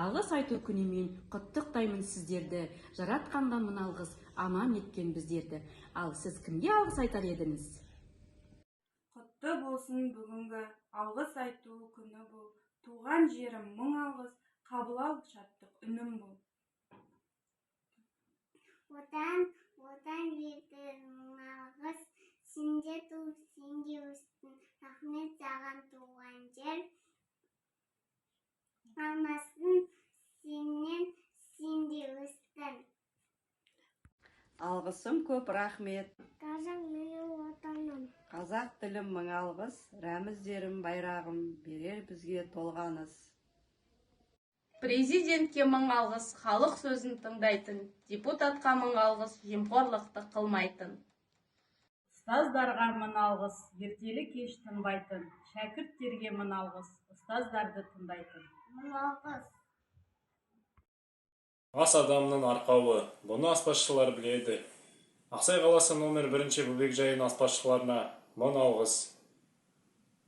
Алғыс айту күнімен құттықтаймын сіздерді. Жаратқанға мың алғыс, аман еткен біздерді. Ал сіз кімге алғыс айтар едіңіз? Құтты болсын бүгінгі алғыс айту күні бұл. Туған жерім мың алғыс, қабыл ал шаттық үнім бұл. Отан берді мың алғыс, сенде туып, сенде өстің, рахмет саған туған жер. Алмасын сенен, сенде өстің. Алғысым көп, рахмет. Қазақ менің отаным. Қазақ тілім мың алғыс, рәміздерім байрағым, берер бізге толғаныс. Президентке мың алғыс, халық сөзін тыңдайтын, депутатқа мың алғыс, жемқорлықты қылмайтын. Ұстаздарға мың алғыс, ертелі кеш тынбайтын, шәкірттерге мың алғыс, ұстаздарды тыңдайтын. Мың алғыс. Ас адамның арқауы, бұны аспазшылар біледі. Ақсай қаласы номер 1 бөбекжайын аспазшыларына мың алғыс.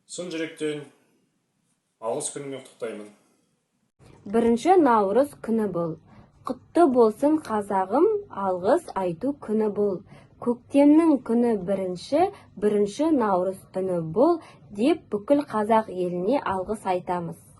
Шын жүректен алғыс күнімен құттықтаймын. 1 наурыз күні бұл. Құтты болсын қазағым, алғыс айту күні бұл. Көктемнің күні 1 наурыз түні бұл деп бүкіл қазақ еліне алғыс айтамыз.